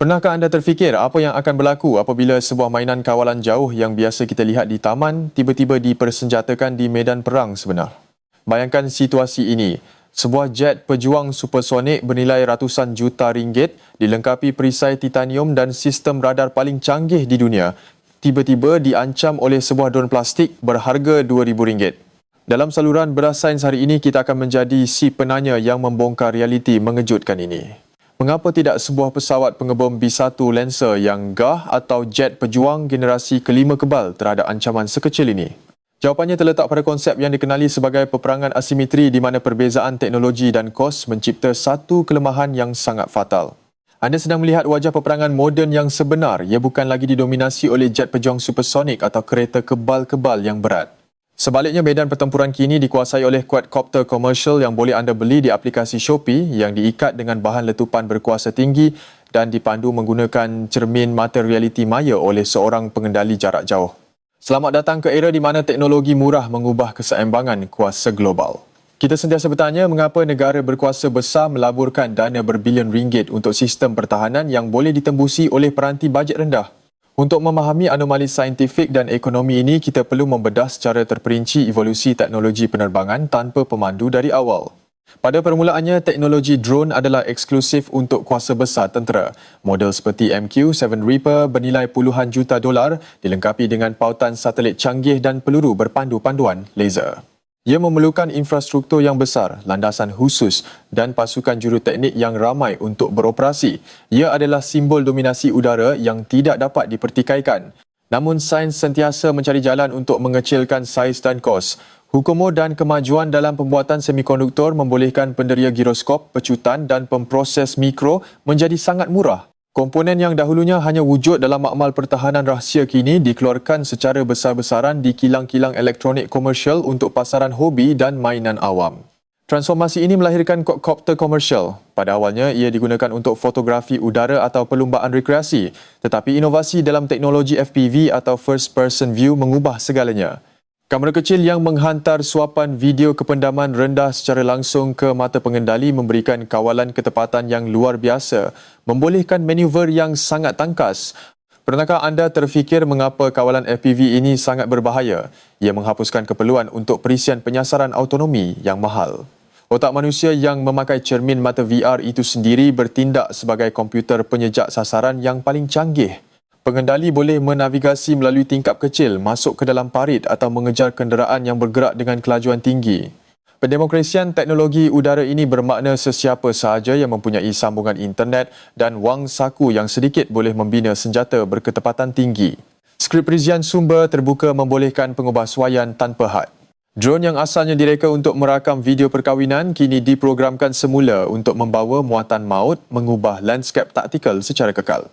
Pernahkah anda terfikir apa yang akan berlaku apabila sebuah mainan kawalan jauh yang biasa kita lihat di taman tiba-tiba dipersenjatakan di medan perang sebenar? Bayangkan situasi ini. Sebuah jet pejuang supersonik bernilai ratusan juta ringgit dilengkapi perisai titanium dan sistem radar paling canggih di dunia tiba-tiba diancam oleh sebuah drone plastik berharga RM2,000. Dalam saluran Beras Sains hari ini, kita akan menjadi si penanya yang membongkar realiti mengejutkan ini. Mengapa tidak sebuah pesawat pengebom B-1 Lancer yang gah atau jet pejuang generasi kelima kebal terhadap ancaman sekecil ini? Jawapannya terletak pada konsep yang dikenali sebagai peperangan asimetri di mana perbezaan teknologi dan kos mencipta satu kelemahan yang sangat fatal. Anda sedang melihat wajah peperangan moden yang sebenar. Ia bukan lagi didominasi oleh jet pejuang supersonik atau kereta kebal-kebal yang berat. Sebaliknya, medan pertempuran kini dikuasai oleh quadcopter komersial yang boleh anda beli di aplikasi Shopee yang diikat dengan bahan letupan berkuasa tinggi dan dipandu menggunakan cermin mata realiti maya oleh seorang pengendali jarak jauh. Selamat datang ke era di mana teknologi murah mengubah keseimbangan kuasa global. Kita sentiasa bertanya mengapa negara berkuasa besar melaburkan dana berbilion ringgit untuk sistem pertahanan yang boleh ditembusi oleh peranti bajet rendah. Untuk memahami anomali saintifik dan ekonomi ini, kita perlu membedah secara terperinci evolusi teknologi penerbangan tanpa pemandu dari awal. Pada permulaannya, teknologi drone adalah eksklusif untuk kuasa besar tentera. Model seperti MQ-7 Reaper bernilai puluhan juta dolar dilengkapi dengan pautan satelit canggih dan peluru berpandu panduan laser. Ia memerlukan infrastruktur yang besar, landasan khusus dan pasukan juruteknik yang ramai untuk beroperasi. Ia adalah simbol dominasi udara yang tidak dapat dipertikaikan. Namun sains sentiasa mencari jalan untuk mengecilkan saiz dan kos. Hukumu dan kemajuan dalam pembuatan semikonduktor membolehkan penderia giroskop, pecutan dan pemproses mikro menjadi sangat murah. Komponen yang dahulunya hanya wujud dalam makmal pertahanan rahsia kini dikeluarkan secara besar-besaran di kilang-kilang elektronik komersial untuk pasaran hobi dan mainan awam. Transformasi ini melahirkan quadcopter komersial. Pada awalnya, ia digunakan untuk fotografi udara atau perlumbaan rekreasi. Tetapi inovasi dalam teknologi FPV atau First Person View mengubah segalanya. Kamera kecil yang menghantar suapan video kependaman rendah secara langsung ke mata pengendali memberikan kawalan ketepatan yang luar biasa, membolehkan manuver yang sangat tangkas. Pernahkah anda terfikir mengapa kawalan FPV ini sangat berbahaya? Ia menghapuskan keperluan untuk perisian penyasaran autonomi yang mahal. Otak manusia yang memakai cermin mata VR itu sendiri bertindak sebagai komputer penyejak sasaran yang paling canggih. Pengendali boleh menavigasi melalui tingkap kecil, masuk ke dalam parit atau mengejar kenderaan yang bergerak dengan kelajuan tinggi. Pendemokrasian teknologi udara ini bermakna sesiapa sahaja yang mempunyai sambungan internet dan wang saku yang sedikit boleh membina senjata berketepatan tinggi. Skrip rizian sumber terbuka membolehkan pengubahsuaian tanpa had. Drone yang asalnya direka untuk merakam video perkahwinan kini diprogramkan semula untuk membawa muatan maut mengubah lanskap taktikal secara kekal.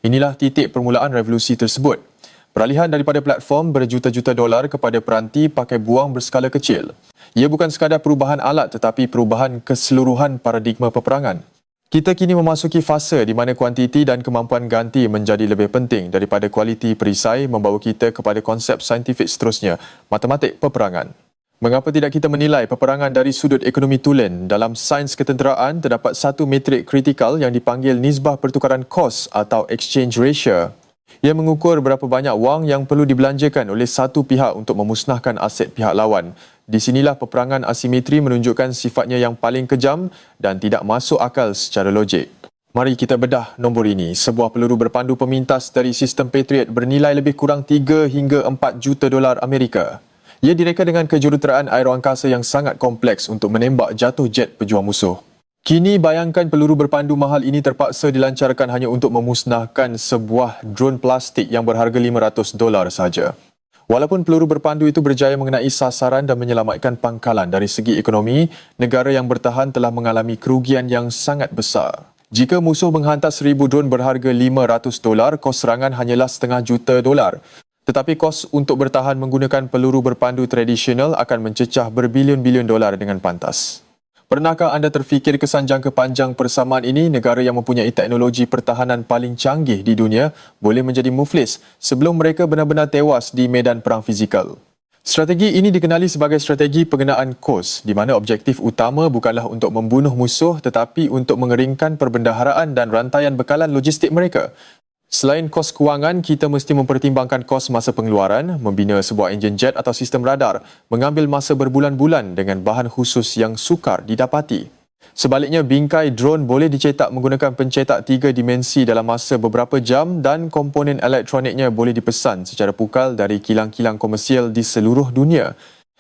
Inilah titik permulaan revolusi tersebut. Peralihan daripada platform berjuta-juta dolar kepada peranti pakai buang berskala kecil. Ia bukan sekadar perubahan alat tetapi perubahan keseluruhan paradigma peperangan. Kita kini memasuki fasa di mana kuantiti dan kemampuan ganti menjadi lebih penting daripada kualiti perisai membawa kita kepada konsep saintifik seterusnya, matematik peperangan. Mengapa tidak kita menilai peperangan dari sudut ekonomi tulen? Dalam sains ketenteraan, terdapat satu metrik kritikal yang dipanggil nisbah pertukaran kos atau exchange ratio. Ia mengukur berapa banyak wang yang perlu dibelanjakan oleh satu pihak untuk memusnahkan aset pihak lawan. Di sinilah peperangan asimetri menunjukkan sifatnya yang paling kejam dan tidak masuk akal secara logik. Mari kita bedah nombor ini. Sebuah peluru berpandu pemintas dari sistem Patriot bernilai lebih kurang 3 hingga 4 juta dolar Amerika. Ia direka dengan kejuruteraan aeroangkasa yang sangat kompleks untuk menembak jatuh jet pejuang musuh. Kini bayangkan peluru berpandu mahal ini terpaksa dilancarkan hanya untuk memusnahkan sebuah drone plastik yang berharga $500 sahaja. Walaupun peluru berpandu itu berjaya mengenai sasaran dan menyelamatkan pangkalan dari segi ekonomi, negara yang bertahan telah mengalami kerugian yang sangat besar. Jika musuh menghantar 1,000 drone berharga $500, kos serangan hanyalah $500,000 dolar. Tetapi kos untuk bertahan menggunakan peluru berpandu tradisional akan mencecah berbilion-bilion dolar dengan pantas. Pernahkah anda terfikir kesan jangka panjang persamaan ini, negara yang mempunyai teknologi pertahanan paling canggih di dunia boleh menjadi muflis sebelum mereka benar-benar tewas di medan perang fizikal? Strategi ini dikenali sebagai strategi pengenaan kos, di mana objektif utama bukanlah untuk membunuh musuh tetapi untuk mengeringkan perbendaharaan dan rantaian bekalan logistik mereka. Selain kos kewangan, kita mesti mempertimbangkan kos masa pengeluaran, membina sebuah enjin jet atau sistem radar, mengambil masa berbulan-bulan dengan bahan khusus yang sukar didapati. Sebaliknya, bingkai drone boleh dicetak menggunakan pencetak 3 dimensi dalam masa beberapa jam dan komponen elektroniknya boleh dipesan secara pukal dari kilang-kilang komersial di seluruh dunia.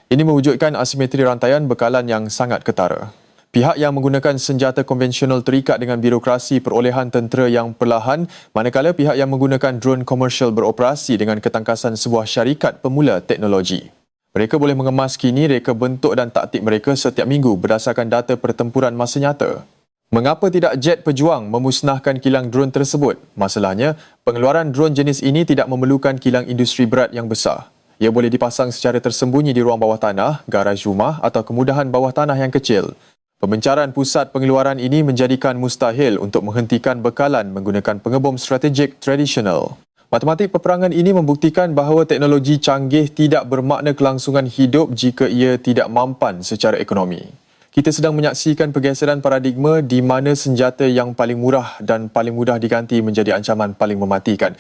Ini mewujudkan asimetri rantaian bekalan yang sangat ketara. Pihak yang menggunakan senjata konvensional terikat dengan birokrasi perolehan tentera yang perlahan, manakala pihak yang menggunakan drone komersial beroperasi dengan ketangkasan sebuah syarikat pemula teknologi. Mereka boleh mengemas kini reka bentuk dan taktik mereka setiap minggu berdasarkan data pertempuran masa nyata. Mengapa tidak jet pejuang memusnahkan kilang drone tersebut? Masalahnya, pengeluaran drone jenis ini tidak memerlukan kilang industri berat yang besar. Ia boleh dipasang secara tersembunyi di ruang bawah tanah, garaj rumah atau kemudahan bawah tanah yang kecil. Pembencaran pusat pengeluaran ini menjadikan mustahil untuk menghentikan bekalan menggunakan pengebom strategik tradisional. Matematik peperangan ini membuktikan bahawa teknologi canggih tidak bermakna kelangsungan hidup jika ia tidak mampan secara ekonomi. Kita sedang menyaksikan pergeseran paradigma di mana senjata yang paling murah dan paling mudah diganti menjadi ancaman paling mematikan.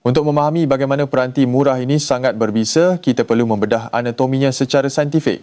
Untuk memahami bagaimana peranti murah ini sangat berbisa, kita perlu membedah anatominya secara saintifik.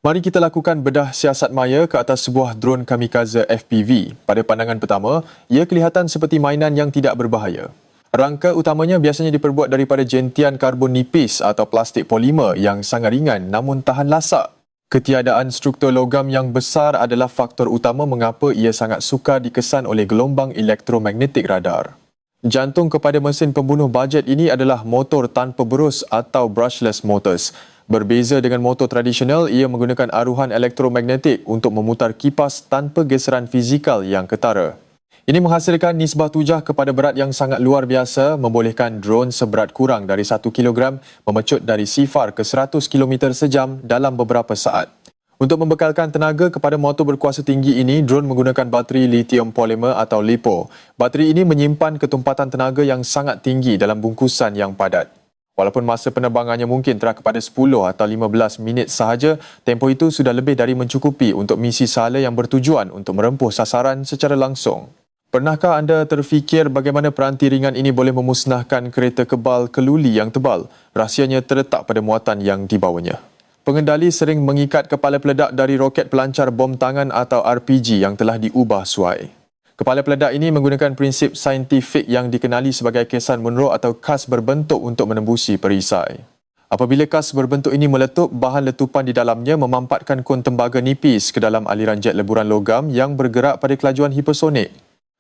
Mari kita lakukan bedah siasat maya ke atas sebuah drone kamikaze FPV. Pada pandangan pertama, ia kelihatan seperti mainan yang tidak berbahaya. Rangka utamanya biasanya diperbuat daripada jentian karbon nipis atau plastik polimer yang sangat ringan namun tahan lasak. Ketiadaan struktur logam yang besar adalah faktor utama mengapa ia sangat sukar dikesan oleh gelombang elektromagnetik radar. Jantung kepada mesin pembunuh bajet ini adalah motor tanpa berus atau brushless motors. Berbeza dengan motor tradisional, ia menggunakan aruhan elektromagnetik untuk memutar kipas tanpa geseran fizikal yang ketara. Ini menghasilkan nisbah tujah kepada berat yang sangat luar biasa, membolehkan drone seberat kurang dari 1 kilogram memecut dari 0 ke 100 km sejam dalam beberapa saat. Untuk membekalkan tenaga kepada motor berkuasa tinggi ini, drone menggunakan bateri lithium polymer atau LiPo. Bateri ini menyimpan ketumpatan tenaga yang sangat tinggi dalam bungkusan yang padat. Walaupun masa penerbangannya mungkin terah kepada 10 atau 15 minit sahaja, tempoh itu sudah lebih dari mencukupi untuk misi sahala yang bertujuan untuk merempuh sasaran secara langsung. Pernahkah anda terfikir bagaimana peranti ringan ini boleh memusnahkan kereta kebal keluli yang tebal? Rahsianya terletak pada muatan yang dibawanya. Pengendali sering mengikat kepala peledak dari roket pelancar bom tangan atau RPG yang telah diubah suai. Kepala peledak ini menggunakan prinsip saintifik yang dikenali sebagai kesan Monroe atau kas berbentuk untuk menembusi perisai. Apabila kas berbentuk ini meletup, bahan letupan di dalamnya memampatkan kon tembaga nipis ke dalam aliran jet leburan logam yang bergerak pada kelajuan hipersonik.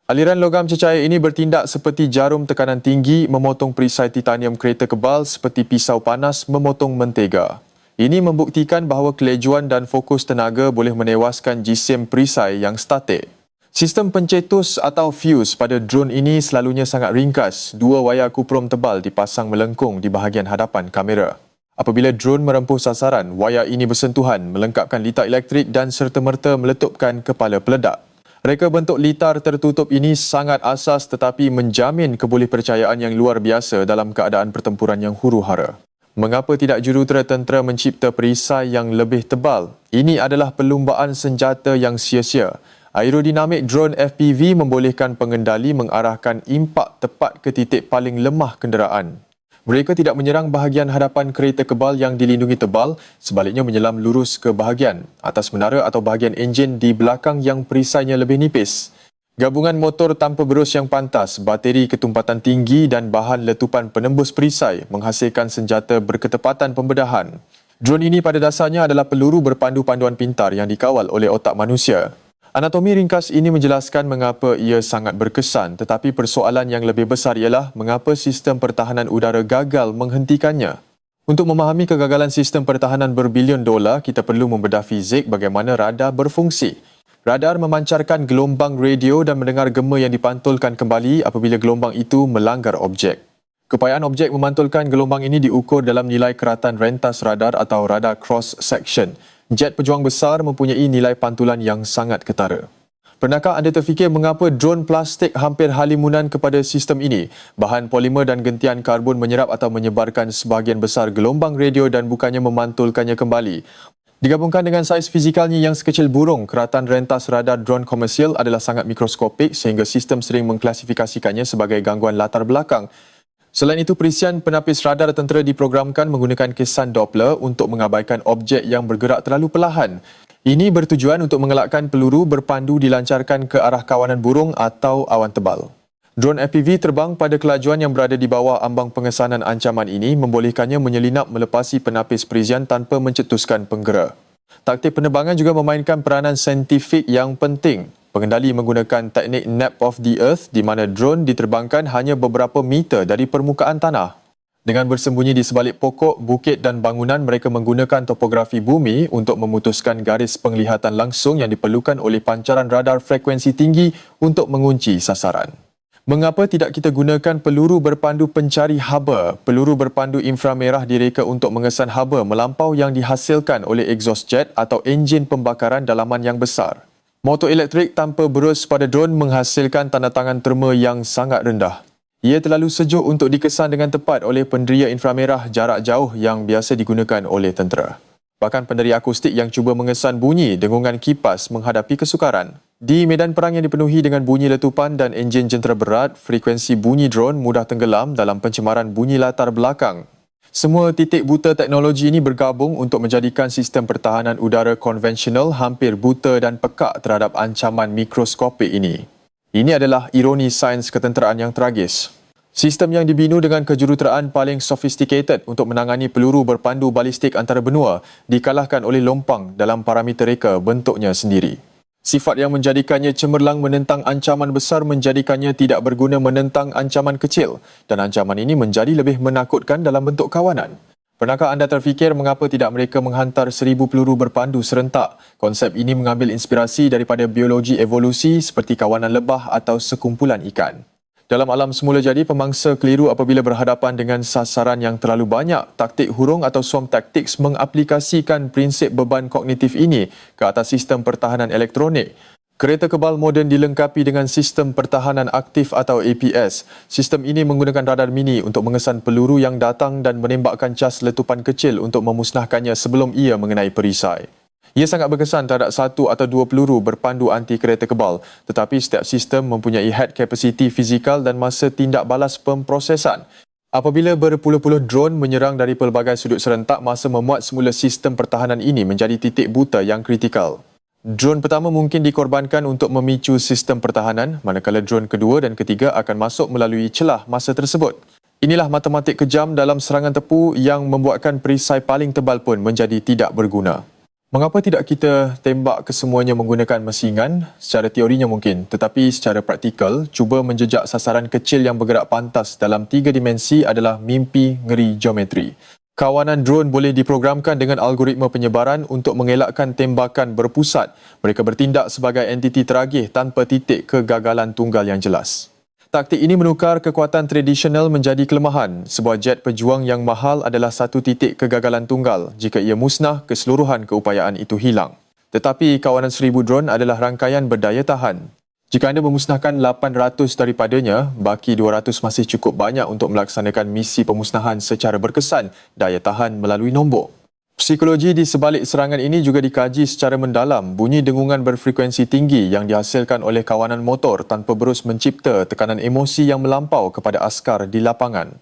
Aliran logam cecair ini bertindak seperti jarum tekanan tinggi memotong perisai titanium kereta kebal seperti pisau panas memotong mentega. Ini membuktikan bahawa kelajuan dan fokus tenaga boleh menewaskan jisim perisai yang statik. Sistem pencetus atau fuse pada drone ini selalunya sangat ringkas. 2 wayar kuprom tebal dipasang melengkung di bahagian hadapan kamera. Apabila drone merempuh sasaran, wayar ini bersentuhan melengkapkan litar elektrik dan serta-merta meletupkan kepala peledak. Reka bentuk litar tertutup ini sangat asas tetapi menjamin kebolehpercayaan yang luar biasa dalam keadaan pertempuran yang huru-hara. Mengapa tidak jurutera tentera mencipta perisai yang lebih tebal? Ini adalah perlumbaan senjata yang sia-sia. Aerodinamik drone FPV membolehkan pengendali mengarahkan impak tepat ke titik paling lemah kenderaan. Mereka tidak menyerang bahagian hadapan kereta kebal yang dilindungi tebal, sebaliknya menyelam lurus ke bahagian atas menara atau bahagian enjin di belakang yang perisainya lebih nipis. Gabungan motor tanpa berus yang pantas, bateri ketumpatan tinggi dan bahan letupan penembus perisai menghasilkan senjata berketepatan pembedahan. Drone ini pada dasarnya adalah peluru berpandu panduan pintar yang dikawal oleh otak manusia. Anatomi ringkas ini menjelaskan mengapa ia sangat berkesan, tetapi persoalan yang lebih besar ialah mengapa sistem pertahanan udara gagal menghentikannya. Untuk memahami kegagalan sistem pertahanan berbilion dolar, kita perlu membedah fizik bagaimana radar berfungsi. Radar memancarkan gelombang radio dan mendengar gema yang dipantulkan kembali apabila gelombang itu melanggar objek. Kepayaan objek memantulkan gelombang ini diukur dalam nilai keratan rentas radar atau radar cross section. Jet pejuang besar mempunyai nilai pantulan yang sangat ketara. Pernahkah anda terfikir mengapa drone plastik hampir halimunan kepada sistem ini? Bahan polimer dan gentian karbon menyerap atau menyebarkan sebahagian besar gelombang radio dan bukannya memantulkannya kembali. Digabungkan dengan saiz fizikalnya yang sekecil burung, keratan rentas radar drone komersial adalah sangat mikroskopik sehingga sistem sering mengklasifikasikannya sebagai gangguan latar belakang. Selain itu, perisian penapis radar tentera diprogramkan menggunakan kesan Doppler untuk mengabaikan objek yang bergerak terlalu perlahan. Ini bertujuan untuk mengelakkan peluru berpandu dilancarkan ke arah kawanan burung atau awan tebal. Drone FPV terbang pada kelajuan yang berada di bawah ambang pengesanan ancaman ini membolehkannya menyelinap melepasi penapis perisian tanpa mencetuskan penggera. Taktik penerbangan juga memainkan peranan saintifik yang penting. Pengendali menggunakan teknik nap of the earth di mana drone diterbangkan hanya beberapa meter dari permukaan tanah. Dengan bersembunyi di sebalik pokok, bukit dan bangunan, mereka menggunakan topografi bumi untuk memutuskan garis penglihatan langsung yang diperlukan oleh pancaran radar frekuensi tinggi untuk mengunci sasaran. Mengapa tidak kita gunakan peluru berpandu pencari haba? Peluru berpandu inframerah direka untuk mengesan haba melampau yang dihasilkan oleh exhaust jet atau enjin pembakaran dalaman yang besar. Motor elektrik tanpa berus pada drone menghasilkan tanda tangan terma yang sangat rendah. Ia terlalu sejuk untuk dikesan dengan tepat oleh penderia inframerah jarak jauh yang biasa digunakan oleh tentera. Bahkan penderia akustik yang cuba mengesan bunyi dengungan kipas menghadapi kesukaran. Di medan perang yang dipenuhi dengan bunyi letupan dan enjin jentera berat, frekuensi bunyi drone mudah tenggelam dalam pencemaran bunyi latar belakang. Semua titik buta teknologi ini bergabung untuk menjadikan sistem pertahanan udara konvensional hampir buta dan pekak terhadap ancaman mikroskopik ini. Ini adalah ironi sains ketenteraan yang tragis. Sistem yang dibinu dengan kejuruteraan paling sophisticated untuk menangani peluru berpandu balistik antara benua dikalahkan oleh lompang dalam parameter reka bentuknya sendiri. Sifat yang menjadikannya cemerlang menentang ancaman besar menjadikannya tidak berguna menentang ancaman kecil dan ancaman ini menjadi lebih menakutkan dalam bentuk kawanan. Pernahkah anda terfikir mengapa tidak mereka menghantar 1000 peluru berpandu serentak? Konsep ini mengambil inspirasi daripada biologi evolusi seperti kawanan lebah atau sekumpulan ikan. Dalam alam semula jadi, pemangsa keliru apabila berhadapan dengan sasaran yang terlalu banyak. Taktik hurung atau swarm tactics mengaplikasikan prinsip beban kognitif ini ke atas sistem pertahanan elektronik. Kereta kebal moden dilengkapi dengan sistem pertahanan aktif atau APS. Sistem ini menggunakan radar mini untuk mengesan peluru yang datang dan menembakkan cas letupan kecil untuk memusnahkannya sebelum ia mengenai perisai. Ia sangat berkesan terhadap 1 atau 2 peluru berpandu anti kereta kebal, tetapi setiap sistem mempunyai head capacity fizikal dan masa tindak balas pemprosesan. Apabila berpuluh-puluh drone menyerang dari pelbagai sudut serentak, masa memuat semula sistem pertahanan ini menjadi titik buta yang kritikal. Drone pertama mungkin dikorbankan untuk memicu sistem pertahanan, manakala drone kedua dan ketiga akan masuk melalui celah masa tersebut. Inilah matematik kejam dalam serangan tepu yang membuatkan perisai paling tebal pun menjadi tidak berguna. Mengapa tidak kita tembak kesemuanya menggunakan mesingan? Secara teorinya mungkin, tetapi secara praktikal, cuba menjejak sasaran kecil yang bergerak pantas dalam 3 dimensi adalah mimpi ngeri geometri. Kawanan drone boleh diprogramkan dengan algoritma penyebaran untuk mengelakkan tembakan berpusat. Mereka bertindak sebagai entiti teragih tanpa titik kegagalan tunggal yang jelas. Taktik ini menukar kekuatan tradisional menjadi kelemahan. Sebuah jet pejuang yang mahal adalah satu titik kegagalan tunggal. Jika ia musnah, keseluruhan keupayaan itu hilang. Tetapi kawanan 1000 drone adalah rangkaian berdaya tahan. Jika anda memusnahkan 800 daripadanya, baki 200 masih cukup banyak untuk melaksanakan misi pemusnahan secara berkesan, daya tahan melalui nombor. Psikologi di sebalik serangan ini juga dikaji secara mendalam. Bunyi dengungan berfrekuensi tinggi yang dihasilkan oleh kawanan motor tanpa berus mencipta tekanan emosi yang melampau kepada askar di lapangan.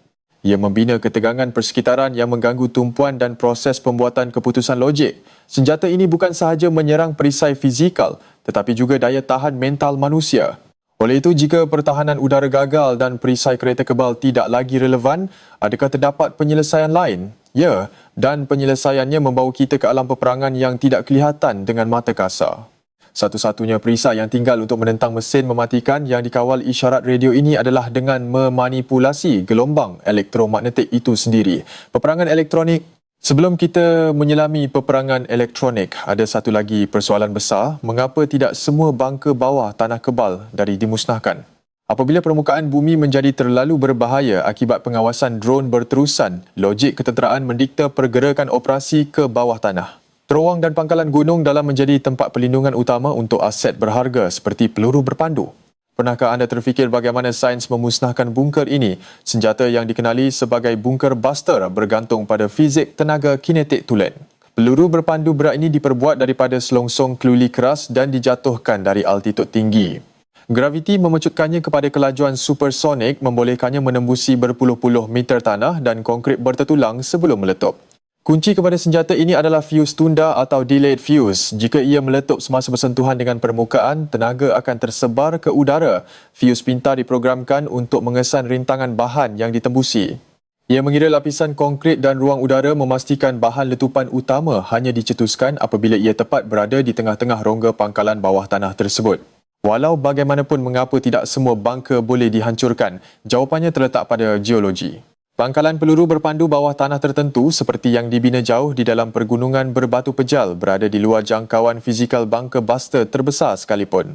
Ia membina ketegangan persekitaran yang mengganggu tumpuan dan proses pembuatan keputusan logik. Senjata ini bukan sahaja menyerang perisai fizikal, tetapi juga daya tahan mental manusia. Oleh itu, jika pertahanan udara gagal dan perisai kereta kebal tidak lagi relevan, adakah terdapat penyelesaian lain? Ya, dan penyelesaiannya membawa kita ke alam peperangan yang tidak kelihatan dengan mata kasar. Satu-satunya perisai yang tinggal untuk menentang mesin mematikan yang dikawal isyarat radio ini adalah dengan memanipulasi gelombang elektromagnetik itu sendiri. Peperangan elektronik. Sebelum kita menyelami peperangan elektronik, ada satu lagi persoalan besar, mengapa tidak semua bangka bawah tanah kebal dari dimusnahkan? Apabila permukaan bumi menjadi terlalu berbahaya akibat pengawasan drone berterusan, logik ketenteraan mendikta pergerakan operasi ke bawah tanah. Terowong dan pangkalan gunung dalam menjadi tempat perlindungan utama untuk aset berharga seperti peluru berpandu. Pernahkah anda terfikir bagaimana sains memusnahkan bunker ini? Senjata yang dikenali sebagai bunker buster bergantung pada fizik tenaga kinetik tulen. Peluru berpandu berat ini diperbuat daripada selongsong keluli keras dan dijatuhkan dari altitud tinggi. Graviti memecutkannya kepada kelajuan supersonik membolehkannya menembusi berpuluh-puluh meter tanah dan konkrit bertertulang sebelum meletup. Kunci kepada senjata ini adalah fuse tunda atau delayed fuse. Jika ia meletup semasa bersentuhan dengan permukaan, tenaga akan tersebar ke udara. Fuse pintar diprogramkan untuk mengesan rintangan bahan yang ditembusi. Ia mengira lapisan konkrit dan ruang udara memastikan bahan letupan utama hanya dicetuskan apabila ia tepat berada di tengah-tengah rongga pangkalan bawah tanah tersebut. Walau bagaimanapun mengapa tidak semua bunker boleh dihancurkan, jawapannya terletak pada geologi. Pangkalan peluru berpandu bawah tanah tertentu seperti yang dibina jauh di dalam pergunungan berbatu pejal berada di luar jangkauan fizikal bunker buster terbesar sekalipun.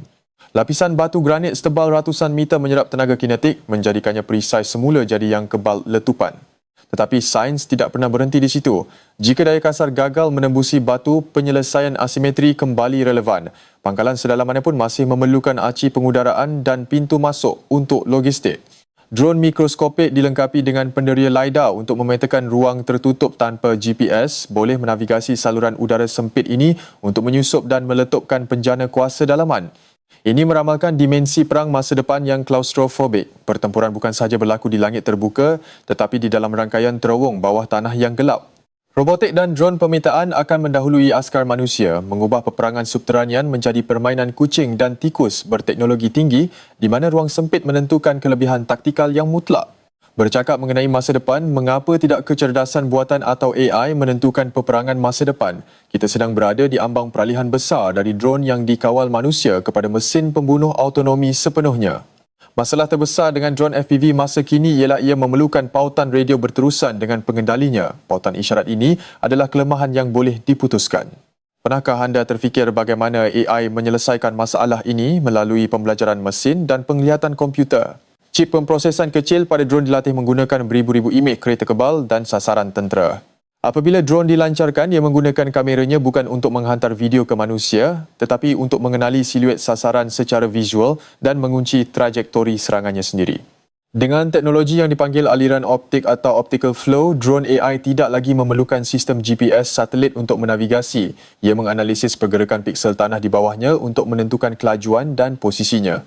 Lapisan batu granit setebal ratusan meter menyerap tenaga kinetik menjadikannya perisai semula jadi yang kebal letupan. Tetapi sains tidak pernah berhenti di situ. Jika daya kasar gagal menembusi batu, penyelesaian asimetri kembali relevan. Pangkalan sedalam mana pun masih memerlukan aci pengudaraan dan pintu masuk untuk logistik. Drone mikroskopik dilengkapi dengan penderia LiDAR untuk memetakan ruang tertutup tanpa GPS, boleh menavigasi saluran udara sempit ini untuk menyusup dan meletupkan penjana kuasa dalaman. Ini meramalkan dimensi perang masa depan yang klaustrofobik. Pertempuran bukan sahaja berlaku di langit terbuka, tetapi di dalam rangkaian terowong bawah tanah yang gelap. Robotik dan dron pemetaan akan mendahului askar manusia, mengubah peperangan subterranean menjadi permainan kucing dan tikus berteknologi tinggi di mana ruang sempit menentukan kelebihan taktikal yang mutlak. Bercakap mengenai masa depan, mengapa tidak kecerdasan buatan atau AI menentukan peperangan masa depan? Kita sedang berada di ambang peralihan besar dari dron yang dikawal manusia kepada mesin pembunuh autonomi sepenuhnya. Masalah terbesar dengan drone FPV masa kini ialah ia memerlukan pautan radio berterusan dengan pengendalinya. Pautan isyarat ini adalah kelemahan yang boleh diputuskan. Pernahkah anda terfikir bagaimana AI menyelesaikan masalah ini melalui pembelajaran mesin dan penglihatan komputer? Chip pemprosesan kecil pada drone dilatih menggunakan beribu-ribu imej kereta kebal dan sasaran tentera. Apabila drone dilancarkan, ia menggunakan kameranya bukan untuk menghantar video ke manusia, tetapi untuk mengenali siluet sasaran secara visual dan mengunci trajektori serangannya sendiri. Dengan teknologi yang dipanggil aliran optik atau optical flow, drone AI tidak lagi memerlukan sistem GPS satelit untuk menavigasi. Ia menganalisis pergerakan piksel tanah di bawahnya untuk menentukan kelajuan dan posisinya.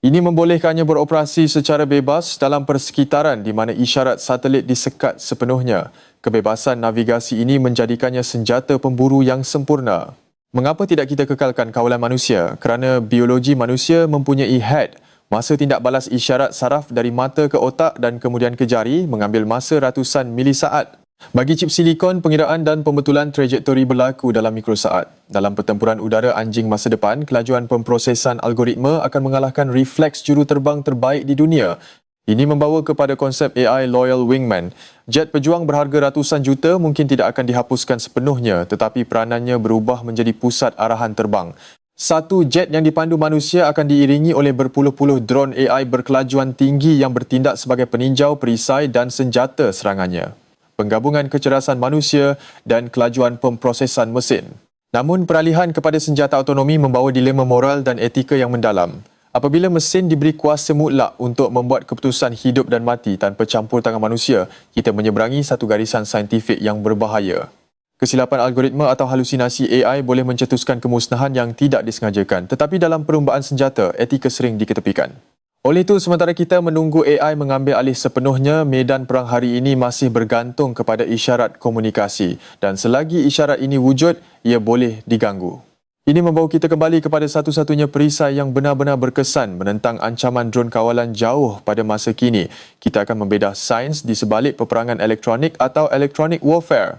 Ini membolehkannya beroperasi secara bebas dalam persekitaran di mana isyarat satelit disekat sepenuhnya. Kebebasan navigasi ini menjadikannya senjata pemburu yang sempurna. Mengapa tidak kita kekalkan kawalan manusia? Kerana biologi manusia mempunyai head. Masa tindak balas isyarat saraf dari mata ke otak dan kemudian ke jari mengambil masa ratusan milisaat. Bagi chip silikon, pengiraan dan pembetulan trajektori berlaku dalam mikrosaat. Dalam pertempuran udara anjing masa depan, kelajuan pemprosesan algoritma akan mengalahkan refleks juruterbang terbaik di dunia. Ini membawa kepada konsep AI Loyal Wingman. Jet pejuang berharga ratusan juta mungkin tidak akan dihapuskan sepenuhnya, tetapi peranannya berubah menjadi pusat arahan terbang. Satu jet yang dipandu manusia akan diiringi oleh berpuluh-puluh drone AI berkelajuan tinggi yang bertindak sebagai peninjau, perisai dan senjata serangannya. Penggabungan kecerdasan manusia dan kelajuan pemprosesan mesin. Namun peralihan kepada senjata autonomi membawa dilema moral dan etika yang mendalam. Apabila mesin diberi kuasa mutlak untuk membuat keputusan hidup dan mati tanpa campur tangan manusia, kita menyeberangi satu garisan saintifik yang berbahaya. Kesilapan algoritma atau halusinasi AI boleh mencetuskan kemusnahan yang tidak disengajakan, tetapi dalam perlumbaan senjata, etika sering diketepikan. Oleh itu, sementara kita menunggu AI mengambil alih sepenuhnya, medan perang hari ini masih bergantung kepada isyarat komunikasi dan selagi isyarat ini wujud, ia boleh diganggu. Ini membawa kita kembali kepada satu-satunya perisai yang benar-benar berkesan menentang ancaman drone kawalan jauh pada masa kini. Kita akan membedah sains di sebalik peperangan elektronik atau electronic warfare.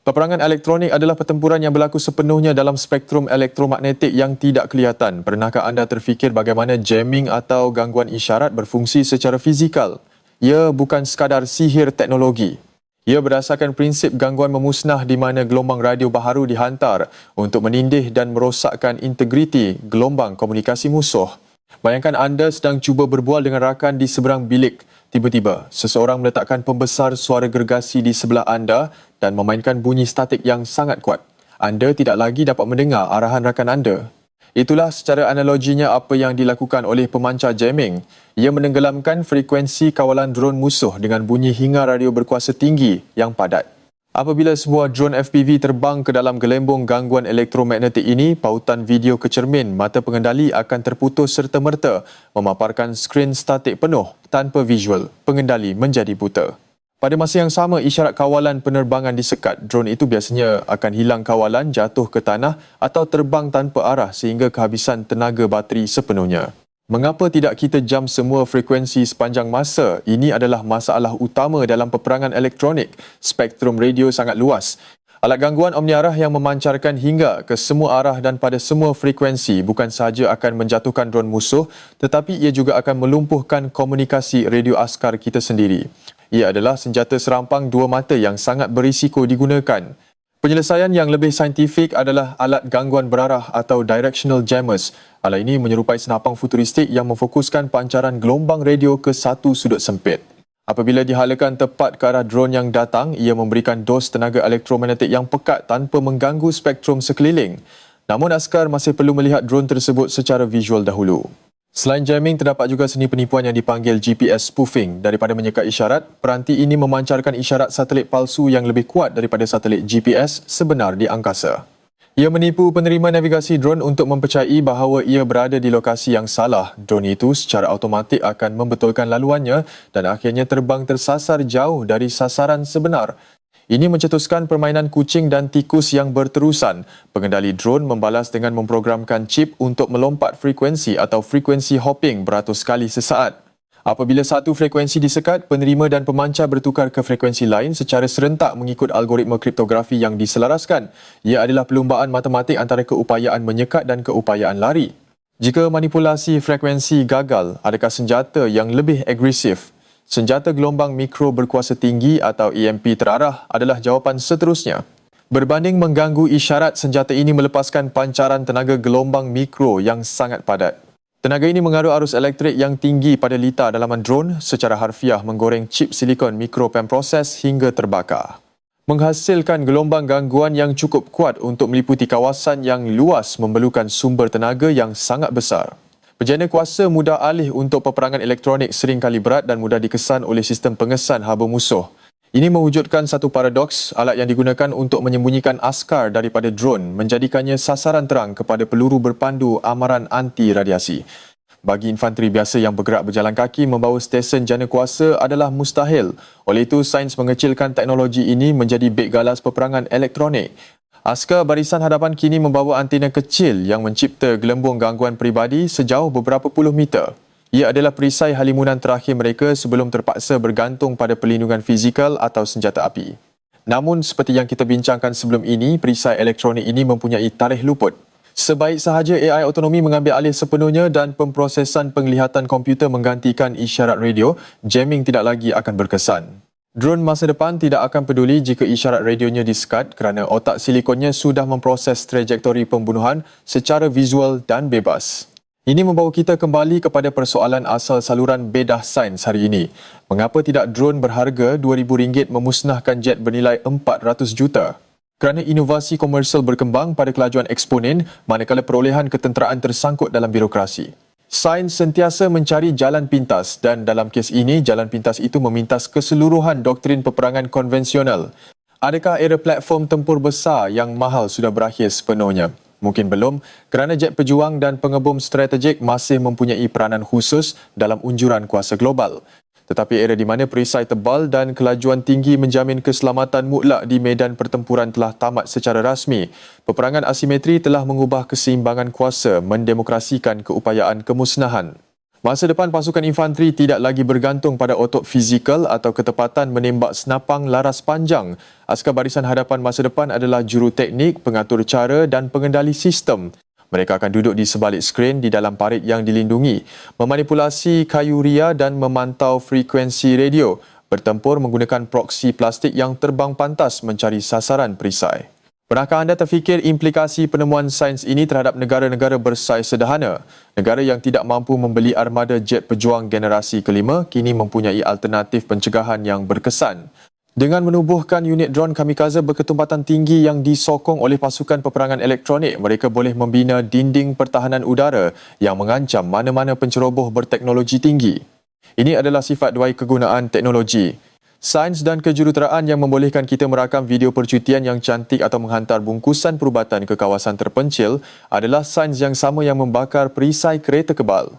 Peperangan elektronik adalah pertempuran yang berlaku sepenuhnya dalam spektrum elektromagnetik yang tidak kelihatan. Pernahkah anda terfikir bagaimana jamming atau gangguan isyarat berfungsi secara fizikal? Ia bukan sekadar sihir teknologi. Ia berdasarkan prinsip gangguan memusnah di mana gelombang radio baharu dihantar untuk menindih dan merosakkan integriti gelombang komunikasi musuh. Bayangkan anda sedang cuba berbual dengan rakan di seberang bilik. Tiba-tiba, seseorang meletakkan pembesar suara gergasi di sebelah anda dan memainkan bunyi statik yang sangat kuat. anda tidak lagi dapat mendengar arahan rakan anda. Itulah secara analoginya apa yang dilakukan oleh pemancar jamming. Ia menenggelamkan frekuensi kawalan drone musuh dengan bunyi hingga radio berkuasa tinggi yang padat. Apabila sebuah drone FPV terbang ke dalam gelembung gangguan elektromagnetik ini, pautan video ke cermin mata pengendali akan terputus serta-merta, memaparkan skrin statik penuh tanpa visual. Pengendali menjadi buta. Pada masa yang sama, isyarat kawalan penerbangan disekat. Drone itu biasanya akan hilang kawalan, jatuh ke tanah atau terbang tanpa arah sehingga kehabisan tenaga bateri sepenuhnya. Mengapa tidak kita jam semua frekuensi sepanjang masa? Ini adalah masalah utama dalam peperangan elektronik. Spektrum radio sangat luas. Alat gangguan omniarah yang memancarkan hingga ke semua arah dan pada semua frekuensi bukan sahaja akan menjatuhkan drone musuh, tetapi ia juga akan melumpuhkan komunikasi radio askar kita sendiri. Ia adalah senjata serampang dua mata yang sangat berisiko digunakan. Penyelesaian yang lebih saintifik adalah alat gangguan berarah atau directional jammers. Alat ini menyerupai senapang futuristik yang memfokuskan pancaran gelombang radio ke satu sudut sempit. Apabila dihalakan tepat ke arah drone yang datang, ia memberikan dos tenaga elektromagnetik yang pekat tanpa mengganggu spektrum sekeliling. Namun askar masih perlu melihat drone tersebut secara visual dahulu. Selain jamming, terdapat juga seni penipuan yang dipanggil GPS spoofing. Daripada menyekat isyarat, peranti ini memancarkan isyarat satelit palsu yang lebih kuat daripada satelit GPS sebenar di angkasa. Ia menipu penerima navigasi drone untuk mempercayai bahawa ia berada di lokasi yang salah. Drone itu secara automatik akan membetulkan laluannya dan akhirnya terbang tersasar jauh dari sasaran sebenar. Ini mencetuskan permainan kucing dan tikus yang berterusan. Pengendali drone membalas dengan memprogramkan chip untuk melompat frekuensi atau frekuensi hopping beratus kali sesaat. Apabila satu frekuensi disekat, penerima dan pemancar bertukar ke frekuensi lain secara serentak mengikut algoritma kriptografi yang diselaraskan. Ia adalah perlumbaan matematik antara keupayaan menyekat dan keupayaan lari. Jika manipulasi frekuensi gagal, adakah senjata yang lebih agresif? Senjata gelombang mikro berkuasa tinggi atau EMP terarah adalah jawapan seterusnya. Berbanding mengganggu isyarat, senjata ini melepaskan pancaran tenaga gelombang mikro yang sangat padat. Tenaga ini mengaruh arus elektrik yang tinggi pada litar dalaman drone secara harfiah menggoreng chip silikon mikro pemproses hingga terbakar. Menghasilkan gelombang gangguan yang cukup kuat untuk meliputi kawasan yang luas memerlukan sumber tenaga yang sangat besar. Penjana kuasa mudah alih untuk peperangan elektronik sering kali berat dan mudah dikesan oleh sistem pengesan haba musuh. Ini mewujudkan satu paradoks, alat yang digunakan untuk menyembunyikan askar daripada drone menjadikannya sasaran terang kepada peluru berpandu amaran anti radiasi. Bagi infanteri biasa yang bergerak berjalan kaki membawa stesen jana kuasa adalah mustahil. Oleh itu, sains mengecilkan teknologi ini menjadi beg galas peperangan elektronik. Askar barisan hadapan kini membawa antena kecil yang mencipta gelembung gangguan peribadi sejauh beberapa puluh meter. Ia adalah perisai halimunan terakhir mereka sebelum terpaksa bergantung pada perlindungan fizikal atau senjata api. Namun, seperti yang kita bincangkan sebelum ini, perisai elektronik ini mempunyai tarikh luput. Sebaik sahaja AI autonomi mengambil alih sepenuhnya dan pemprosesan penglihatan komputer menggantikan isyarat radio, jamming tidak lagi akan berkesan. Drone masa depan tidak akan peduli jika isyarat radionya disekat kerana otak silikonnya sudah memproses trajektori pembunuhan secara visual dan bebas. Ini membawa kita kembali kepada persoalan asal saluran bedah sains hari ini. Mengapa tidak drone berharga RM2,000 memusnahkan jet bernilai 400 juta? Kerana inovasi komersial berkembang pada kelajuan eksponen manakala perolehan ketenteraan tersangkut dalam birokrasi. Sains sentiasa mencari jalan pintas dan dalam kes ini, jalan pintas itu memintas keseluruhan doktrin peperangan konvensional. Adakah era platform tempur besar yang mahal sudah berakhir sepenuhnya? Mungkin belum, kerana jet pejuang dan pengebom strategik masih mempunyai peranan khusus dalam unjuran kuasa global. Tetapi era di mana perisai tebal dan kelajuan tinggi menjamin keselamatan mutlak di medan pertempuran telah tamat secara rasmi. Peperangan asimetri telah mengubah keseimbangan kuasa, mendemokrasikan keupayaan kemusnahan. Masa depan pasukan infanteri tidak lagi bergantung pada otot fizikal atau ketepatan menembak senapang laras panjang. Askar barisan hadapan masa depan adalah juruteknik, pengatur cara dan pengendali sistem. Mereka akan duduk di sebalik skrin di dalam parit yang dilindungi, memanipulasi kayu ria dan memantau frekuensi radio, bertempur menggunakan proksi plastik yang terbang pantas mencari sasaran perisai. Pernahkah anda terfikir implikasi penemuan sains ini terhadap negara-negara bersaiz sederhana? Negara yang tidak mampu membeli armada jet pejuang generasi kelima kini mempunyai alternatif pencegahan yang berkesan. Dengan menubuhkan unit drone kamikaze berketumpatan tinggi yang disokong oleh pasukan peperangan elektronik, mereka boleh membina dinding pertahanan udara yang mengancam mana-mana penceroboh berteknologi tinggi. Ini adalah sifat duai kegunaan teknologi. Sains dan kejuruteraan yang membolehkan kita merakam video percutian yang cantik atau menghantar bungkusan perubatan ke kawasan terpencil adalah sains yang sama yang membakar perisai kereta kebal.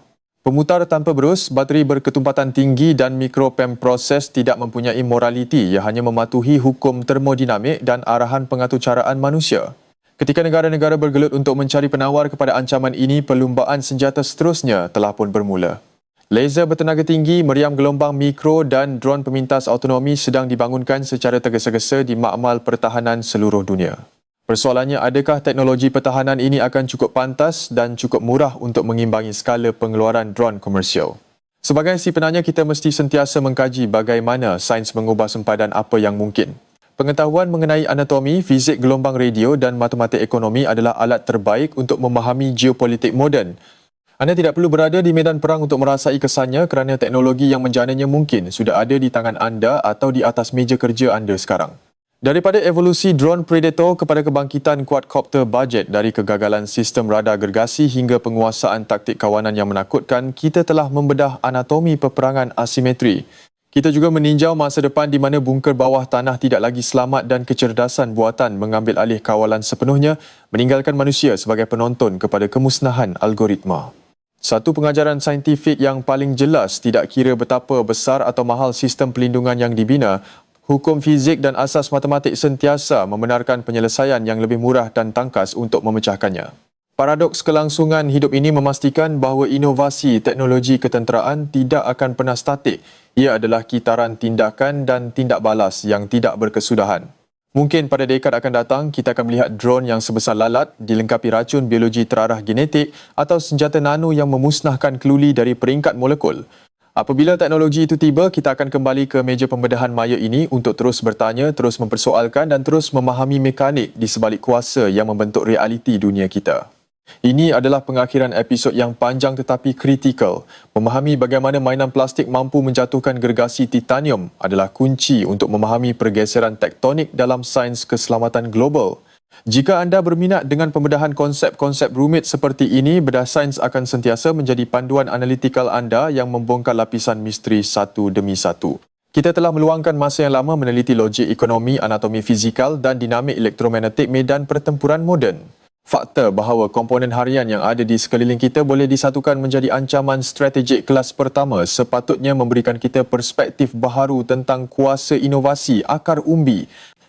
Pemutar tanpa berus, bateri berketumpatan tinggi dan mikropem proses tidak mempunyai moraliti. Ia hanya mematuhi hukum termodinamik dan arahan pengaturcaraan manusia. Ketika negara-negara bergelut untuk mencari penawar kepada ancaman ini, perlumbaan senjata seterusnya telah pun bermula. Laser bertenaga tinggi, meriam gelombang mikro dan dron pemintas autonomi sedang dibangunkan secara tergesa-gesa di makmal pertahanan seluruh dunia. Persoalannya, adakah teknologi pertahanan ini akan cukup pantas dan cukup murah untuk mengimbangi skala pengeluaran dron komersial? Sebagai si penanya, kita mesti sentiasa mengkaji bagaimana sains mengubah sempadan apa yang mungkin. Pengetahuan mengenai anatomi, fizik gelombang radio dan matematik ekonomi adalah alat terbaik untuk memahami geopolitik moden. Anda tidak perlu berada di medan perang untuk merasai kesannya kerana teknologi yang menjananya mungkin sudah ada di tangan anda atau di atas meja kerja anda sekarang. Daripada evolusi drone Predator kepada kebangkitan quadcopter budget, dari kegagalan sistem radar gergasi hingga penguasaan taktik kawanan yang menakutkan, kita telah membedah anatomi peperangan asimetri. Kita juga meninjau masa depan di mana bunker bawah tanah tidak lagi selamat dan kecerdasan buatan mengambil alih kawalan sepenuhnya, meninggalkan manusia sebagai penonton kepada kemusnahan algoritma. Satu pengajaran saintifik yang paling jelas, tidak kira betapa besar atau mahal sistem pelindungan yang dibina, hukum fizik dan asas matematik sentiasa membenarkan penyelesaian yang lebih murah dan tangkas untuk memecahkannya. Paradoks kelangsungan hidup ini memastikan bahawa inovasi teknologi ketenteraan tidak akan pernah statik. Ia adalah kitaran tindakan dan tindak balas yang tidak berkesudahan. Mungkin pada dekad akan datang, kita akan melihat drone yang sebesar lalat, dilengkapi racun biologi terarah genetik atau senjata nano yang memusnahkan keluli dari peringkat molekul. Apabila teknologi itu tiba, kita akan kembali ke meja pembedahan maya ini untuk terus bertanya, terus mempersoalkan dan terus memahami mekanik di sebalik kuasa yang membentuk realiti dunia kita. Ini adalah pengakhiran episod yang panjang tetapi kritikal. Memahami bagaimana mainan plastik mampu menjatuhkan gergasi titanium adalah kunci untuk memahami pergeseran tektonik dalam sains keselamatan global. Jika anda berminat dengan pembedahan konsep-konsep rumit seperti ini, bedah sains akan sentiasa menjadi panduan analitikal anda yang membongkar lapisan misteri satu demi satu. Kita telah meluangkan masa yang lama meneliti logik ekonomi, anatomi fizikal dan dinamik elektromagnetik medan pertempuran moden. Fakta bahawa komponen harian yang ada di sekeliling kita boleh disatukan menjadi ancaman strategik kelas pertama sepatutnya memberikan kita perspektif baharu tentang kuasa inovasi akar umbi.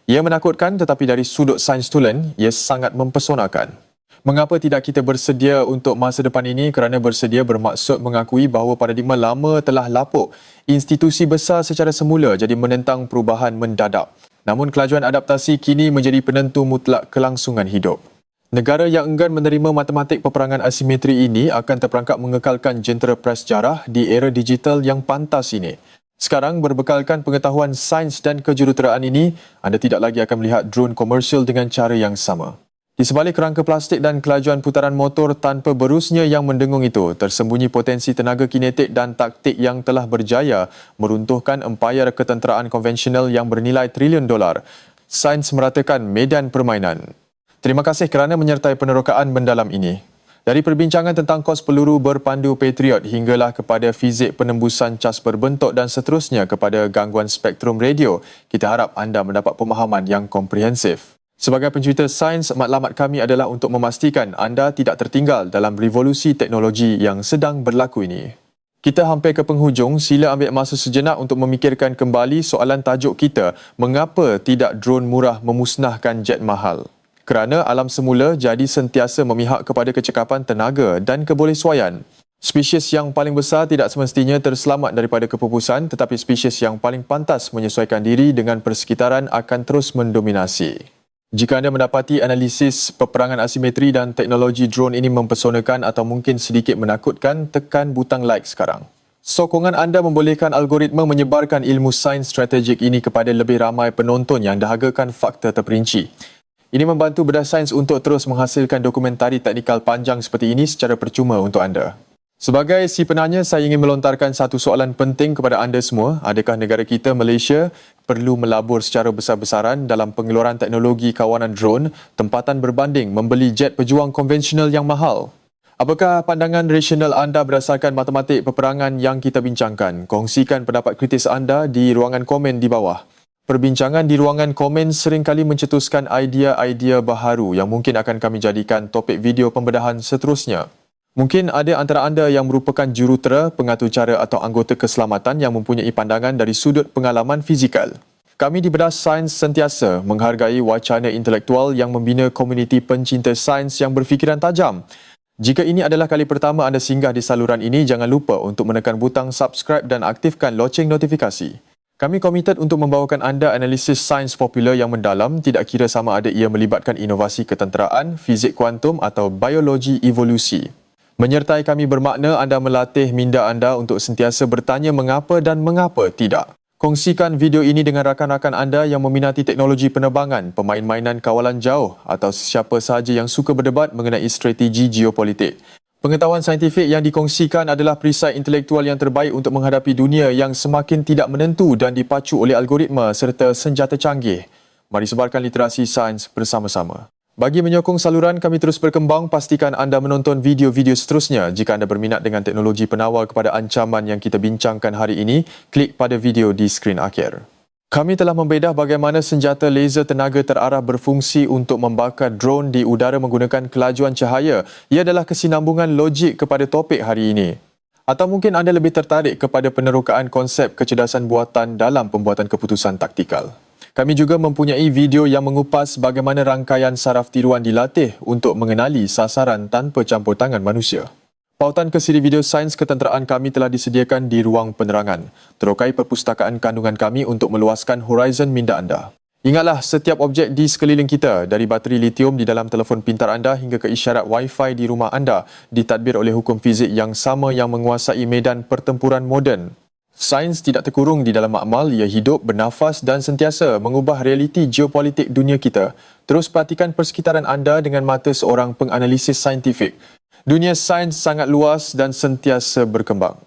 Ia menakutkan, tetapi dari sudut sains tulen, ia sangat mempesonakan. Mengapa tidak kita bersedia untuk masa depan ini? Kerana bersedia bermaksud mengakui bahawa paradigma lama telah lapuk. Institusi besar secara semula jadi menentang perubahan mendadak. Namun kelajuan adaptasi kini menjadi penentu mutlak kelangsungan hidup. Negara yang enggan menerima matematik peperangan asimetri ini akan terperangkap mengekalkan jentera prasejarah di era digital yang pantas ini. Sekarang, berbekalkan pengetahuan sains dan kejuruteraan ini, anda tidak lagi akan melihat drone komersial dengan cara yang sama. Di sebalik kerangka plastik dan kelajuan putaran motor tanpa berusnya yang mendengung itu, tersembunyi potensi tenaga kinetik dan taktik yang telah berjaya meruntuhkan empayar ketenteraan konvensional yang bernilai trilion dolar. Sains meratakan medan permainan. Terima kasih kerana menyertai penerokaan mendalam ini. Dari perbincangan tentang kos peluru berpandu Patriot hinggalah kepada fizik penembusan cas berbentuk dan seterusnya kepada gangguan spektrum radio, kita harap anda mendapat pemahaman yang komprehensif. Sebagai pencerita sains, matlamat kami adalah untuk memastikan anda tidak tertinggal dalam revolusi teknologi yang sedang berlaku ini. Kita hampir ke penghujung, sila ambil masa sejenak untuk memikirkan kembali soalan tajuk kita, mengapa tidak drone murah memusnahkan jet mahal? Kerana alam semula jadi sentiasa memihak kepada kecekapan tenaga dan kebolehsuaian. Spesies yang paling besar tidak semestinya terselamat daripada kepupusan, tetapi spesies yang paling pantas menyesuaikan diri dengan persekitaran akan terus mendominasi. Jika anda mendapati analisis peperangan asimetri dan teknologi drone ini mempesonakan atau mungkin sedikit menakutkan, tekan butang like sekarang. Sokongan anda membolehkan algoritma menyebarkan ilmu sains strategik ini kepada lebih ramai penonton yang dahagakan fakta terperinci. Ini membantu bedah sains untuk terus menghasilkan dokumentari teknikal panjang seperti ini secara percuma untuk anda. Sebagai si penanya, saya ingin melontarkan satu soalan penting kepada anda semua. Adakah negara kita, Malaysia, perlu melabur secara besar-besaran dalam pengeluaran teknologi kawanan drone tempatan berbanding membeli jet pejuang konvensional yang mahal? Apakah pandangan rasional anda berdasarkan matematik peperangan yang kita bincangkan? Kongsikan pendapat kritis anda di ruangan komen di bawah. Perbincangan di ruangan komen seringkali mencetuskan idea-idea baharu yang mungkin akan kami jadikan topik video pembedahan seterusnya. Mungkin ada antara anda yang merupakan jurutera, pengatur cara atau anggota keselamatan yang mempunyai pandangan dari sudut pengalaman fizikal. Kami di Bedah Sains sentiasa menghargai wacana intelektual yang membina komuniti pencinta sains yang berfikiran tajam. Jika ini adalah kali pertama anda singgah di saluran ini, jangan lupa untuk menekan butang subscribe dan aktifkan loceng notifikasi. Kami komited untuk membawakan anda analisis sains popular yang mendalam, tidak kira sama ada ia melibatkan inovasi ketenteraan, fizik kuantum atau biologi evolusi. Menyertai kami bermakna anda melatih minda anda untuk sentiasa bertanya mengapa dan mengapa tidak. Kongsikan video ini dengan rakan-rakan anda yang meminati teknologi penerbangan, pemain mainan kawalan jauh atau siapa sahaja yang suka berdebat mengenai strategi geopolitik. Pengetahuan saintifik yang dikongsikan adalah perisai intelektual yang terbaik untuk menghadapi dunia yang semakin tidak menentu dan dipacu oleh algoritma serta senjata canggih. Mari sebarkan literasi sains bersama-sama. Bagi menyokong saluran kami terus berkembang, pastikan anda menonton video-video seterusnya. Jika anda berminat dengan teknologi penawar kepada ancaman yang kita bincangkan hari ini, klik pada video di skrin akhir. Kami telah membedah bagaimana senjata laser tenaga terarah berfungsi untuk membakar drone di udara menggunakan kelajuan cahaya. Ia adalah kesinambungan logik kepada topik hari ini. Atau mungkin anda lebih tertarik kepada penerokaan konsep kecerdasan buatan dalam pembuatan keputusan taktikal. Kami juga mempunyai video yang mengupas bagaimana rangkaian saraf tiruan dilatih untuk mengenali sasaran tanpa campur tangan manusia. Pautan ke siri video sains ketenteraan kami telah disediakan di ruang penerangan. Terokai perpustakaan kandungan kami untuk meluaskan horizon minda anda. Ingatlah, setiap objek di sekeliling kita, dari bateri litium di dalam telefon pintar anda hingga ke isyarat Wi-Fi di rumah anda, ditadbir oleh hukum fizik yang sama yang menguasai medan pertempuran moden. Sains tidak terkurung di dalam makmal, ia hidup, bernafas dan sentiasa mengubah realiti geopolitik dunia kita. Terus perhatikan persekitaran anda dengan mata seorang penganalisis saintifik. Dunia sains sangat luas dan sentiasa berkembang.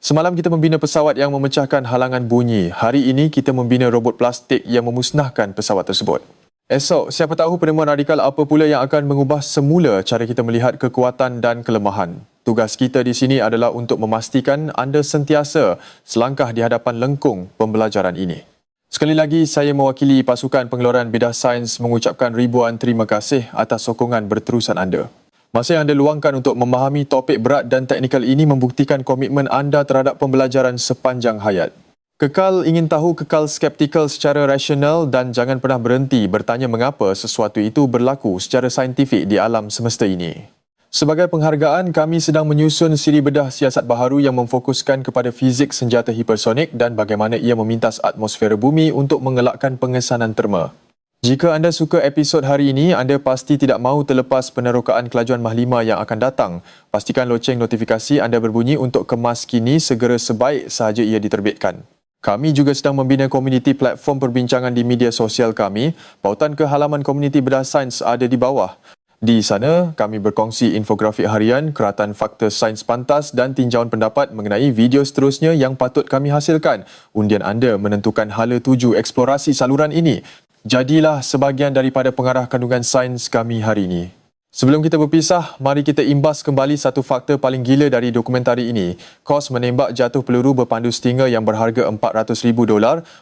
Semalam kita membina pesawat yang memecahkan halangan bunyi. Hari ini kita membina robot plastik yang memusnahkan pesawat tersebut. Esok, siapa tahu penemuan radikal apa pula yang akan mengubah semula cara kita melihat kekuatan dan kelemahan. Tugas kita di sini adalah untuk memastikan anda sentiasa selangkah di hadapan lengkung pembelajaran ini. Sekali lagi, saya mewakili pasukan pengeluaran Bedah Sains mengucapkan ribuan terima kasih atas sokongan berterusan anda. Masa yang anda luangkan untuk memahami topik berat dan teknikal ini membuktikan komitmen anda terhadap pembelajaran sepanjang hayat. Kekal ingin tahu, kekal skeptikal secara rasional dan jangan pernah berhenti bertanya mengapa sesuatu itu berlaku secara saintifik di alam semesta ini. Sebagai penghargaan, kami sedang menyusun siri bedah siasat baharu yang memfokuskan kepada fizik senjata hipersonik dan bagaimana ia memintas atmosfera bumi untuk mengelakkan pengesanan terma. Jika anda suka episod hari ini, anda pasti tidak mahu terlepas penerokaan kelajuan Mach 5 yang akan datang. Pastikan loceng notifikasi anda berbunyi untuk kemas kini segera sebaik sahaja ia diterbitkan. Kami juga sedang membina komuniti platform perbincangan di media sosial kami. Pautan ke halaman komuniti Bedah Sains ada di bawah. Di sana, kami berkongsi infografik harian, keratan fakta sains pantas dan tinjauan pendapat mengenai video seterusnya yang patut kami hasilkan. Undian anda menentukan hala tuju eksplorasi saluran ini. Jadilah sebahagian daripada pengarah kandungan sains kami hari ini. Sebelum kita berpisah, mari kita imbas kembali satu fakta paling gila dari dokumentari ini. Kos menembak jatuh peluru berpandu Stinger yang berharga $400,000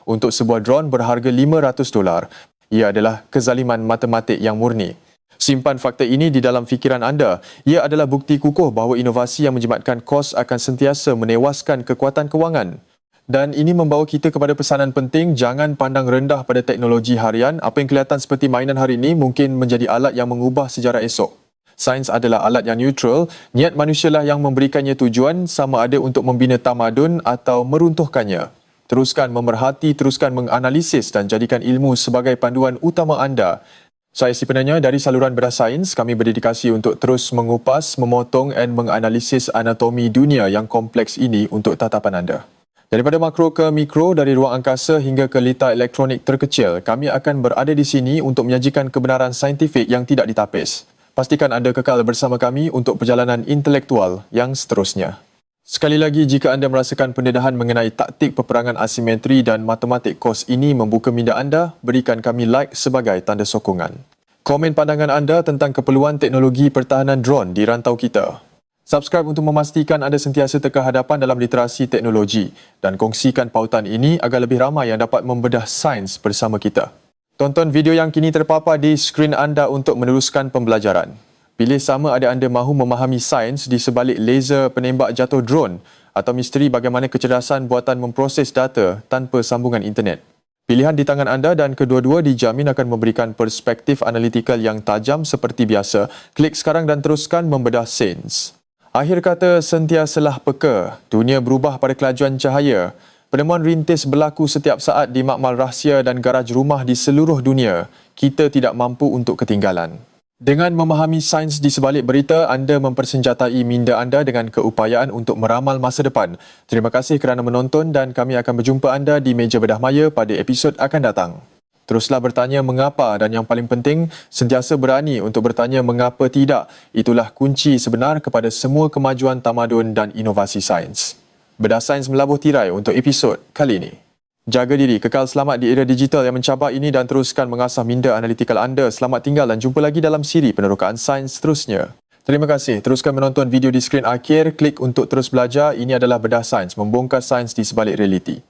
untuk sebuah drone berharga $500. Ia adalah kezaliman matematik yang murni. Simpan fakta ini di dalam fikiran anda. Ia adalah bukti kukuh bahawa inovasi yang menjimatkan kos akan sentiasa menewaskan kekuatan kewangan. Dan ini membawa kita kepada pesanan penting, jangan pandang rendah pada teknologi harian. Apa yang kelihatan seperti mainan hari ini mungkin menjadi alat yang mengubah sejarah esok. Sains adalah alat yang neutral, niat manusialah yang memberikannya tujuan, sama ada untuk membina tamadun atau meruntuhkannya. Teruskan memerhati, teruskan menganalisis dan jadikan ilmu sebagai panduan utama anda. Saya si penanya dari saluran Bedah Sains, kami berdedikasi untuk terus mengupas, memotong dan menganalisis anatomi dunia yang kompleks ini untuk tatapan anda. Daripada makro ke mikro, dari ruang angkasa hingga ke litar elektronik terkecil, kami akan berada di sini untuk menyajikan kebenaran saintifik yang tidak ditapis. Pastikan anda kekal bersama kami untuk perjalanan intelektual yang seterusnya. Sekali lagi, jika anda merasakan pendedahan mengenai taktik peperangan asimetri dan matematik kos ini membuka minda anda, berikan kami like sebagai tanda sokongan. Komen pandangan anda tentang keperluan teknologi pertahanan drone di rantau kita. Subscribe untuk memastikan anda sentiasa teka hadapan dalam literasi teknologi dan kongsikan pautan ini agar lebih ramai yang dapat membedah sains bersama kita. Tonton video yang kini terpapar di skrin anda untuk meneruskan pembelajaran. Pilih sama ada anda mahu memahami sains di sebalik laser penembak jatuh drone atau misteri bagaimana kecerdasan buatan memproses data tanpa sambungan internet. Pilihan di tangan anda dan kedua-dua dijamin akan memberikan perspektif analitikal yang tajam seperti biasa. Klik sekarang dan teruskan membedah sains. Akhir kata, sentiasalah peka. Dunia berubah pada kelajuan cahaya. Penemuan rintis berlaku setiap saat di makmal rahsia dan garaj rumah di seluruh dunia. Kita tidak mampu untuk ketinggalan. Dengan memahami sains di sebalik berita, anda mempersenjatai minda anda dengan keupayaan untuk meramal masa depan. Terima kasih kerana menonton dan kami akan berjumpa anda di meja bedah maya pada episod akan datang. Teruslah bertanya mengapa dan yang paling penting, sentiasa berani untuk bertanya mengapa tidak. Itulah kunci sebenar kepada semua kemajuan tamadun dan inovasi sains. Bedah Sains melabuh tirai untuk episod kali ini. Jaga diri, kekal selamat di era digital yang mencabar ini dan teruskan mengasah minda analitikal anda. Selamat tinggal dan jumpa lagi dalam siri penerokaan sains seterusnya. Terima kasih. Teruskan menonton video di skrin akhir. Klik untuk terus belajar. Ini adalah Bedah Sains, membongkar sains di sebalik realiti.